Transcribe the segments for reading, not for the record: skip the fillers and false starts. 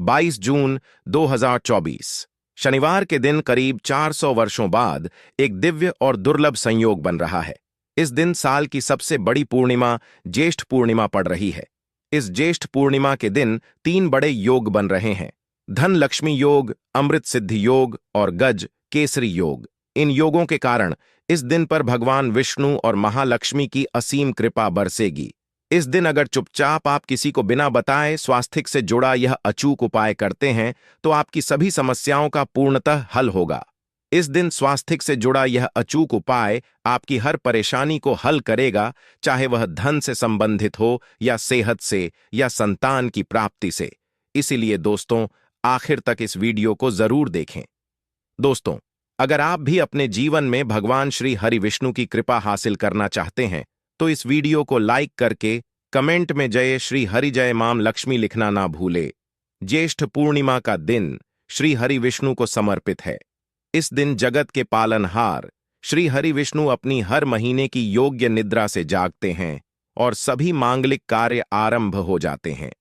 22 जून 2024 शनिवार के दिन करीब 400 वर्षों बाद एक दिव्य और दुर्लभ संयोग बन रहा है। इस दिन साल की सबसे बड़ी पूर्णिमा ज्येष्ठ पूर्णिमा पड़ रही है। इस ज्येष्ठ पूर्णिमा के दिन 3 बड़े योग बन रहे हैं: धन लक्ष्मी योग, अमृत सिद्धि योग और गज केसरी योग। इन योगों के कारण इस दिन पर भगवान विष्णु और महालक्ष्मी की असीम कृपा बरसेगी। इस दिन अगर चुपचाप आप किसी को बिना बताए स्वास्थ्य से जुड़ा यह अचूक उपाय करते हैं तो आपकी सभी समस्याओं का पूर्णतः हल होगा। इस दिन स्वास्थ्य से जुड़ा यह अचूक उपाय आपकी हर परेशानी को हल करेगा, चाहे वह धन से संबंधित हो या सेहत से या संतान की प्राप्ति से। इसीलिए दोस्तों, आखिर तक इस वीडियो को जरूर देखें। दोस्तों, अगर आप भी अपने जीवन में भगवान श्री हरि विष्णु की कृपा हासिल करना चाहते हैं तो इस वीडियो को लाइक करके कमेंट में जय श्री हरि जय माम लक्ष्मी लिखना ना भूले। ज्येष्ठ पूर्णिमा का दिन श्री हरि विष्णु को समर्पित है। इस दिन जगत के पालनहार श्री हरि विष्णु अपनी हर महीने की योग्य निद्रा से जागते हैं और सभी मांगलिक कार्य आरंभ हो जाते हैं।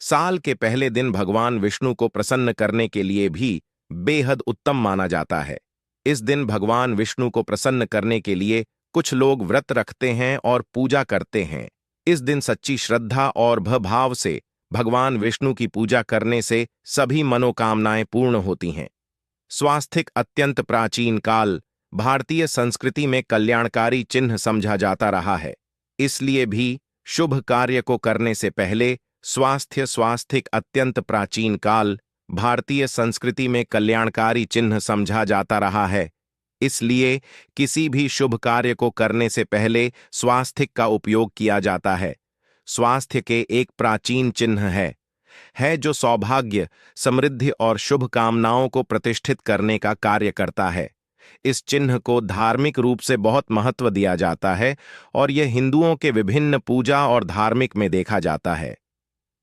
साल के पहले दिन भगवान विष्णु को प्रसन्न करने के लिए भी बेहद उत्तम माना जाता है। इस दिन भगवान विष्णु को प्रसन्न करने के लिए कुछ लोग व्रत रखते हैं और पूजा करते हैं। इस दिन सच्ची श्रद्धा और भाव से भगवान विष्णु की पूजा करने से सभी मनोकामनाएं पूर्ण होती हैं। स्वास्थिक अत्यंत प्राचीन काल भारतीय संस्कृति में कल्याणकारी चिन्ह समझा जाता रहा है। इसलिए भी शुभ कार्य को करने से पहले स्वास्थिक अत्यंत प्राचीन काल भारतीय संस्कृति में कल्याणकारी चिन्ह समझा जाता रहा है। इसलिए किसी भी शुभ कार्य को करने से पहले स्वास्थिक का उपयोग किया जाता है। स्वास्थ्य के एक प्राचीन चिन्ह है जो सौभाग्य, समृद्धि और शुभ कामनाओं को प्रतिष्ठित करने का कार्य करता है। इस चिन्ह को धार्मिक रूप से बहुत महत्व दिया जाता है और यह हिंदुओं के विभिन्न पूजा और धार्मिक में देखा जाता है।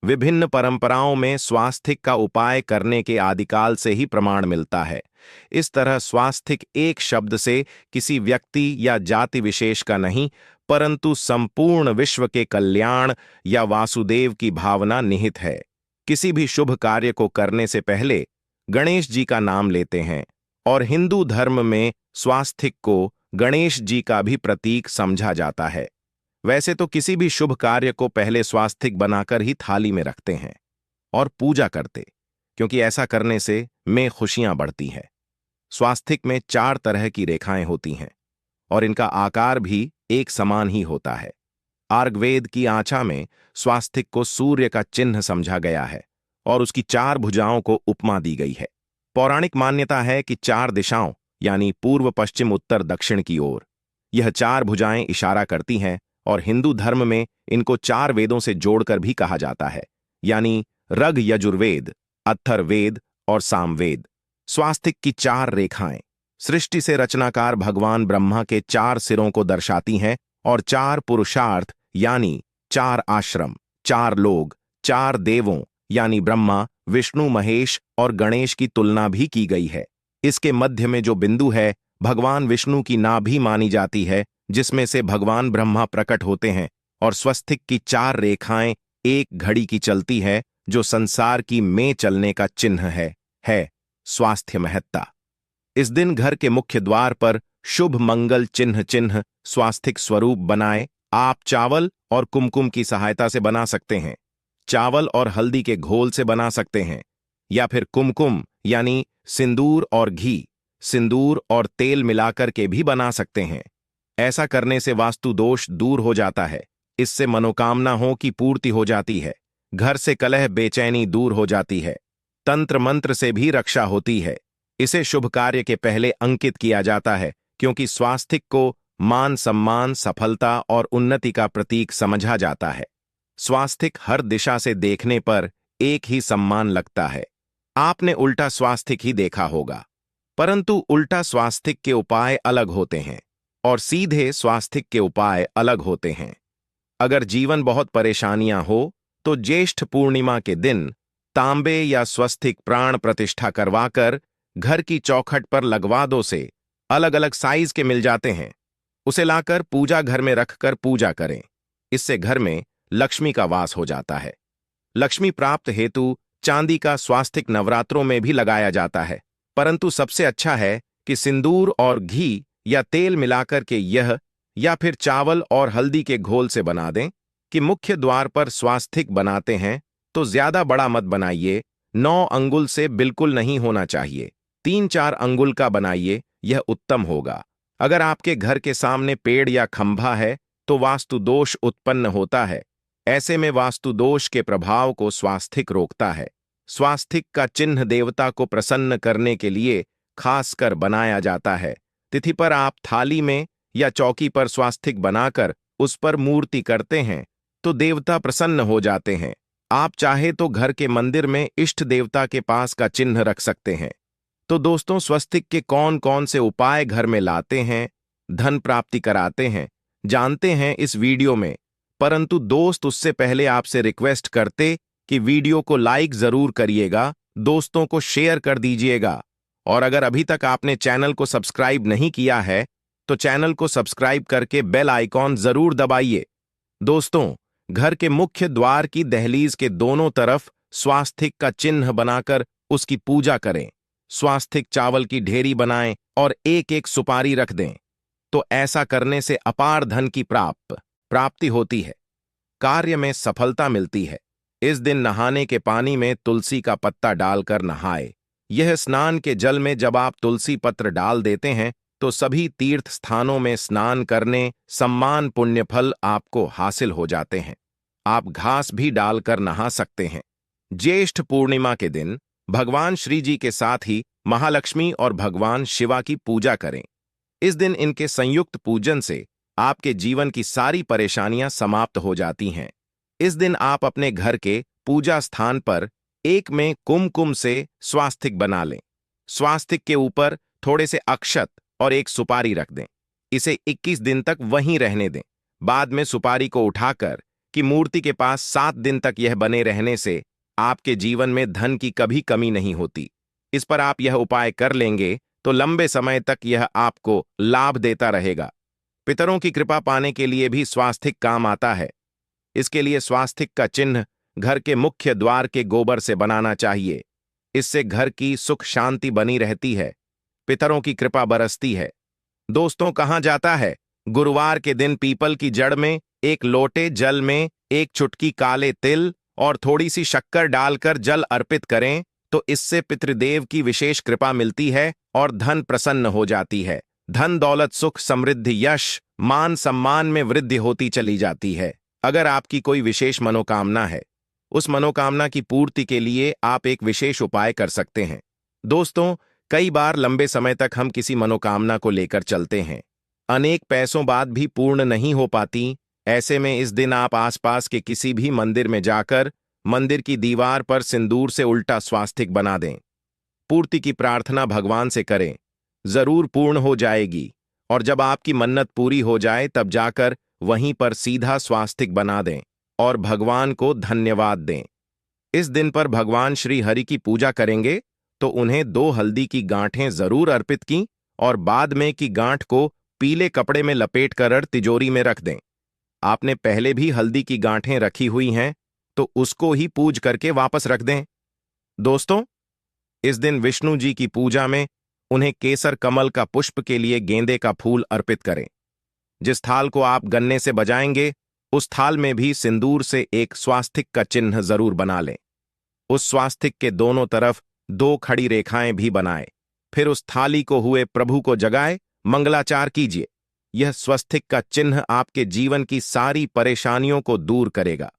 विभिन्न परंपराओं में स्वास्थिक का उपाय करने के आदिकाल से ही प्रमाण मिलता है। इस तरह स्वास्थिक एक शब्द से किसी व्यक्ति या जाति विशेष का नहीं, परंतु संपूर्ण विश्व के कल्याण या वासुदेव की भावना निहित है। किसी भी शुभ कार्य को करने से पहले गणेश जी का नाम लेते हैं और हिंदू धर्म में स्वास्थिक को गणेश जी का भी प्रतीक समझा जाता है। वैसे तो किसी भी शुभ कार्य को पहले स्वास्थिक बनाकर ही थाली में रखते हैं और पूजा करते, क्योंकि ऐसा करने से में खुशियां बढ़ती हैं। स्वास्थिक में 4 तरह की रेखाएं होती हैं और इनका आकार भी एक समान ही होता है। आर्गवेद की आंचा में स्वास्थिक को सूर्य का चिन्ह समझा गया है और उसकी 4 भुजाओं को उपमा दी गई है। पौराणिक मान्यता है कि 4 दिशाओं यानी पूर्व, पश्चिम, उत्तर, दक्षिण की ओर यह 4 भुजाएं इशारा करती हैं और हिंदू धर्म में इनको 4 वेदों से जोड़कर भी कहा जाता है, यानी ऋग, यजुर्वेद, अथर्ववेद और सामवेद। स्वास्तिक की 4 रेखाएं सृष्टि से रचनाकार भगवान ब्रह्मा के 4 सिरों को दर्शाती हैं और 4 पुरुषार्थ यानी 4 आश्रम, 4 लोग, 4 देवों यानी ब्रह्मा, विष्णु, महेश और गणेश की तुलना भी की गई है। इसके मध्य में जो बिंदु है भगवान विष्णु की नाभि मानी जाती है, जिसमें से भगवान ब्रह्मा प्रकट होते हैं और स्वास्तिक की 4 रेखाएं एक घड़ी की चलती है जो संसार की में चलने का चिन्ह है स्वास्थ्य महत्ता। इस दिन घर के मुख्य द्वार पर शुभ मंगल चिन्ह स्वास्तिक स्वरूप बनाए आप चावल और कुमकुम की सहायता से बना सकते हैं। चावल और हल्दी के घोल से बना सकते हैं या फिर कुमकुम यानी सिंदूर और घी, सिंदूर और तेल मिलाकर के भी बना सकते हैं। ऐसा करने से वास्तु दोष दूर हो जाता है। इससे मनोकामनाओं की पूर्ति हो जाती है। घर से कलह, बेचैनी दूर हो जाती है। तंत्र मंत्र से भी रक्षा होती है। इसे शुभ कार्य के पहले अंकित किया जाता है क्योंकि स्वास्तिक को मान, सम्मान, सफलता और उन्नति का प्रतीक समझा जाता है। स्वास्तिक हर दिशा से देखने पर एक ही सम्मान लगता है। आपने उल्टा स्वास्तिक ही देखा होगा, परंतु उल्टा स्वास्तिक के उपाय अलग होते हैं और सीधे स्वास्तिक के उपाय अलग होते हैं। अगर जीवन बहुत परेशानियां हो तो ज्येष्ठ पूर्णिमा के दिन तांबे या स्वास्तिक प्राण प्रतिष्ठा करवाकर घर की चौखट पर लगवा दो। से अलग अलग साइज के मिल जाते हैं। उसे लाकर पूजा घर में रखकर पूजा करें। इससे घर में लक्ष्मी का वास हो जाता है। लक्ष्मी प्राप्त हेतु चांदी का स्वास्तिक नवरात्रों में भी लगाया जाता है, परंतु सबसे अच्छा है कि सिंदूर और घी या तेल मिलाकर के यह या फिर चावल और हल्दी के घोल से बना दें कि मुख्य द्वार पर स्वास्तिक बनाते हैं तो ज्यादा बड़ा मत बनाइए, 9 अंगुल से बिल्कुल नहीं होना चाहिए, 3-4 अंगुल का बनाइए, यह उत्तम होगा। अगर आपके घर के सामने पेड़ या खंभा है तो वास्तु दोष उत्पन्न होता है। ऐसे में वास्तु दोष के प्रभाव को स्वास्तिक रोकता है। स्वास्तिक का चिन्ह देवता को प्रसन्न करने के लिए खासकर बनाया जाता है। तिथि पर आप थाली में या चौकी पर स्वास्तिक बनाकर उस पर मूर्ति करते हैं तो देवता प्रसन्न हो जाते हैं। आप चाहे तो घर के मंदिर में इष्ट देवता के पास का चिन्ह रख सकते हैं। तो दोस्तों, स्वस्तिक के कौन कौन से उपाय घर में लाते हैं, धन प्राप्ति कराते हैं, जानते हैं इस वीडियो में। परंतु दोस्त, उससे पहले आपसे रिक्वेस्ट करते कि वीडियो को लाइक जरूर करिएगा, दोस्तों को शेयर कर दीजिएगा, और अगर अभी तक आपने चैनल को सब्सक्राइब नहीं किया है तो चैनल को सब्सक्राइब करके बेल आइकॉन जरूर दबाइए। दोस्तों, घर के मुख्य द्वार की दहलीज के दोनों तरफ स्वास्तिक का चिन्ह बनाकर उसकी पूजा करें। स्वास्तिक चावल की ढेरी बनाएं और एक एक सुपारी रख दें। तो ऐसा करने से अपार धन की प्राप्ति होती है, कार्य में सफलता मिलती है। इस दिन नहाने के पानी में तुलसी का पत्ता डालकर नहाए। यह स्नान के जल में जब आप तुलसी पत्र डाल देते हैं तो सभी तीर्थ स्थानों में स्नान करने सम्मान पुण्यफल आपको हासिल हो जाते हैं। आप घास भी डालकर नहा सकते हैं। ज्येष्ठ पूर्णिमा के दिन भगवान श्री जी के साथ ही महालक्ष्मी और भगवान शिवा की पूजा करें। इस दिन इनके संयुक्त पूजन से आपके जीवन की सारी परेशानियां समाप्त हो जाती हैं। इस दिन आप अपने घर के पूजा स्थान पर एक में कुमकुम से स्वास्तिक बना लें। स्वास्तिक के ऊपर थोड़े से अक्षत और एक सुपारी रख दें। इसे 21 दिन तक वहीं रहने दें। बाद में सुपारी को उठाकर कि मूर्ति के पास 7 दिन तक यह बने रहने से आपके जीवन में धन की कभी कमी नहीं होती। इस पर आप यह उपाय कर लेंगे तो लंबे समय तक यह आपको लाभ देता रहेगा। पितरों की कृपा पाने के लिए भी स्वास्तिक काम आता है। इसके लिए स्वास्तिक का चिन्ह घर के मुख्य द्वार के गोबर से बनाना चाहिए। इससे घर की सुख शांति बनी रहती है, पितरों की कृपा बरसती है। दोस्तों, कहाँ जाता है? गुरुवार के दिन पीपल की जड़ में एक लोटे जल में एक चुटकी काले तिल और थोड़ी सी शक्कर डालकर जल अर्पित करें तो इससे पितृदेव की विशेष कृपा मिलती है और धन प्रसन्न हो जाती है। धन दौलत सुख समृद्धि यश मान सम्मान में वृद्धि होती चली जाती है। अगर आपकी कोई विशेष मनोकामना है, उस मनोकामना की पूर्ति के लिए आप एक विशेष उपाय कर सकते हैं। दोस्तों, कई बार लंबे समय तक हम किसी मनोकामना को लेकर चलते हैं, अनेक पैसों बाद भी पूर्ण नहीं हो पाती। ऐसे में इस दिन आप आसपास के किसी भी मंदिर में जाकर मंदिर की दीवार पर सिंदूर से उल्टा स्वास्तिक बना दें। पूर्ति की प्रार्थना भगवान से करें, जरूर पूर्ण हो जाएगी। और जब आपकी मन्नत पूरी हो जाए तब जाकर वहीं पर सीधा स्वास्तिक बना दें और भगवान को धन्यवाद दें। इस दिन पर भगवान श्री हरि की पूजा करेंगे तो उन्हें 2 हल्दी की गांठें जरूर अर्पित की और बाद में की गांठ को पीले कपड़े में लपेट कर तिजोरी में रख दें। आपने पहले भी हल्दी की गांठें रखी हुई हैं तो उसको ही पूज करके वापस रख दें। दोस्तों, इस दिन विष्णु जी की पूजा में उन्हें केसर कमल का पुष्प के लिए गेंदे का फूल अर्पित करें। जिस थाल को आप गन्ने से बजाएंगे उस थाल में भी सिंदूर से एक स्वास्तिक का चिन्ह जरूर बना लें। उस स्वास्तिक के दोनों तरफ 2 खड़ी रेखाएं भी बनाए। फिर उस थाली को हुए प्रभु को जगाए मंगलाचार कीजिए। यह स्वास्तिक का चिन्ह आपके जीवन की सारी परेशानियों को दूर करेगा।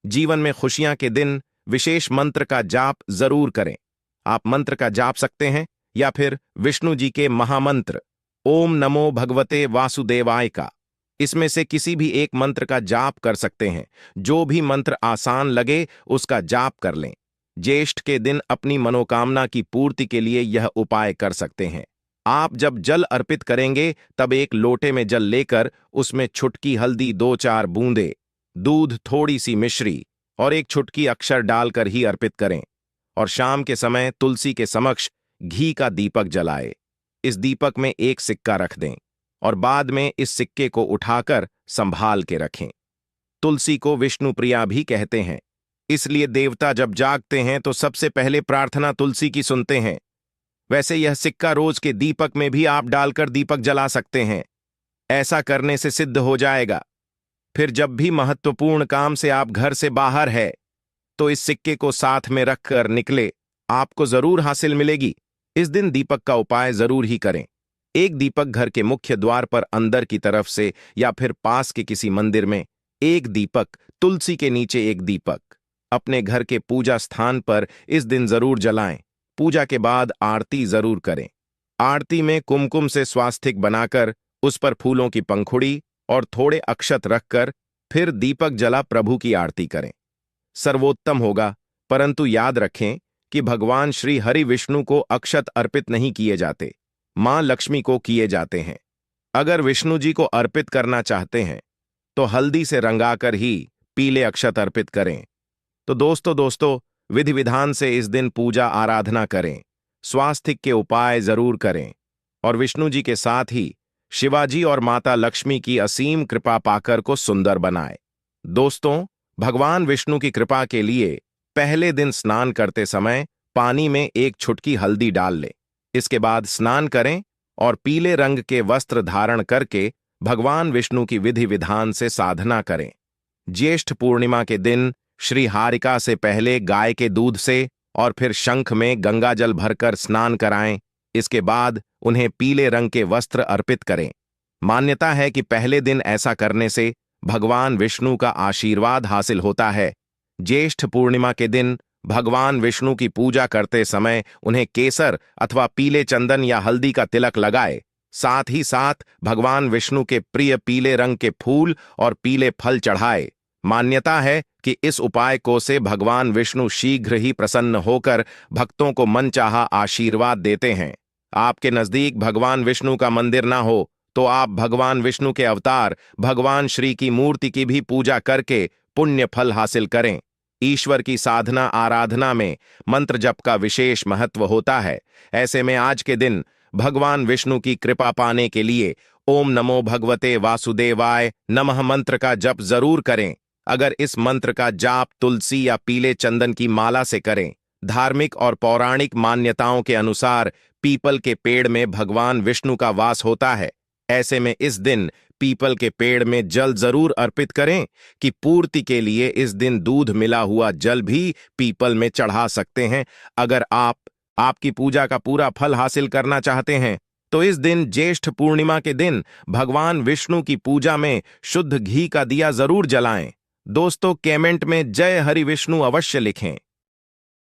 जीवन में खुशियां के दिन विशेष मंत्र का जाप जरूर करें। आप मंत्र का जाप सकते हैं या फिर विष्णु जी के महामंत्र ओम नमो भगवते वासुदेवाय का, इसमें से किसी भी एक मंत्र का जाप कर सकते हैं। जो भी मंत्र आसान लगे उसका जाप कर लें। ज्येष्ठ के दिन अपनी मनोकामना की पूर्ति के लिए यह उपाय कर सकते हैं। आप जब जल अर्पित करेंगे तब एक लोटे में जल लेकर उसमें छुटकी हल्दी, 2-4 बूंदे दूध, थोड़ी सी मिश्री और एक छुटकी अक्षर डालकर ही अर्पित करें। और शाम के समय तुलसी के समक्ष घी का दीपक जलाए। इस दीपक में एक सिक्का रख दें और बाद में इस सिक्के को उठाकर संभाल के रखें। तुलसी को विष्णु प्रिया भी कहते हैं, इसलिए देवता जब जागते हैं तो सबसे पहले प्रार्थना तुलसी की सुनते हैं। वैसे यह सिक्का रोज के दीपक में भी आप डालकर दीपक जला सकते हैं। ऐसा करने से सिद्ध हो जाएगा। फिर जब भी महत्वपूर्ण काम से आप घर से बाहर है तो इस सिक्के को साथ में रखकर निकले, आपको जरूर हासिल मिलेगी। इस दिन दीपक का उपाय जरूर ही करें। एक दीपक घर के मुख्य द्वार पर अंदर की तरफ से या फिर पास के किसी मंदिर में, एक दीपक, तुलसी के नीचे एक दीपक, अपने घर के पूजा स्थान पर इस दिन जरूर जलाएं। पूजा के बाद आरती जरूर करें। आरती में कुमकुम से स्वास्तिक बनाकर उस पर फूलों की पंखुड़ी और थोड़े अक्षत रखकर फिर दीपक जला प्रभु की आरती करें। सर्वोत्तम होगा, परंतु याद रखें कि भगवान श्री हरि विष्णु को अक्षत अर्पित नहीं किए जाते, मां लक्ष्मी को किए जाते हैं। अगर विष्णु जी को अर्पित करना चाहते हैं तो हल्दी से रंगाकर ही पीले अक्षत अर्पित करें। तो दोस्तों विधि विधान से इस दिन पूजा आराधना करें, स्वास्तिक के उपाय जरूर करें और विष्णु जी के साथ ही शिवाजी और माता लक्ष्मी की असीम कृपा पाकर को सुंदर बनाए। दोस्तों, भगवान विष्णु की कृपा के लिए पहले दिन स्नान करते समय पानी में एक चुटकी हल्दी डाल लें। इसके बाद स्नान करें और पीले रंग के वस्त्र धारण करके भगवान विष्णु की विधि विधान से साधना करें। ज्येष्ठ पूर्णिमा के दिन श्री हारिका से पहले गाय के दूध से और फिर शंख में गंगा जल भरकर स्नान कराएं। इसके बाद उन्हें पीले रंग के वस्त्र अर्पित करें। मान्यता है कि पहले दिन ऐसा करने से भगवान विष्णु का आशीर्वाद हासिल होता है। ज्येष्ठ पूर्णिमा के दिन भगवान विष्णु की पूजा करते समय उन्हें केसर अथवा पीले चंदन या हल्दी का तिलक लगाए। साथ ही साथ भगवान विष्णु के प्रिय पीले रंग के फूल और पीले फल चढ़ाए। मान्यता है कि इस उपाय को से भगवान विष्णु शीघ्र ही प्रसन्न होकर भक्तों को मनचाहा आशीर्वाद देते हैं। आपके नजदीक भगवान विष्णु का मंदिर ना हो तो आप भगवान विष्णु के अवतार भगवान श्री की मूर्ति की भी पूजा करके पुण्य फल हासिल करें। ईश्वर की साधना आराधना में मंत्र जप का विशेष महत्व होता है। ऐसे में आज के दिन भगवान विष्णु की कृपा पाने के लिए ओम नमो भगवते वासुदेवाय नमः मंत्र का जप जरूर करें। अगर इस मंत्र का जाप तुलसी या पीले चंदन की माला से करें। धार्मिक और पौराणिक मान्यताओं के अनुसार पीपल के पेड़ में भगवान विष्णु का वास होता है। ऐसे में इस दिन पीपल के पेड़ में जल जरूर अर्पित करें कि पूर्ति के लिए इस दिन दूध मिला हुआ जल भी पीपल में चढ़ा सकते हैं। अगर आप आपकी पूजा का पूरा फल हासिल करना चाहते हैं तो इस दिन ज्येष्ठ पूर्णिमा के दिन भगवान विष्णु की पूजा में शुद्ध घी का दिया जरूर जलाएं। दोस्तों, कमेंट में जय हरि विष्णु अवश्य लिखें।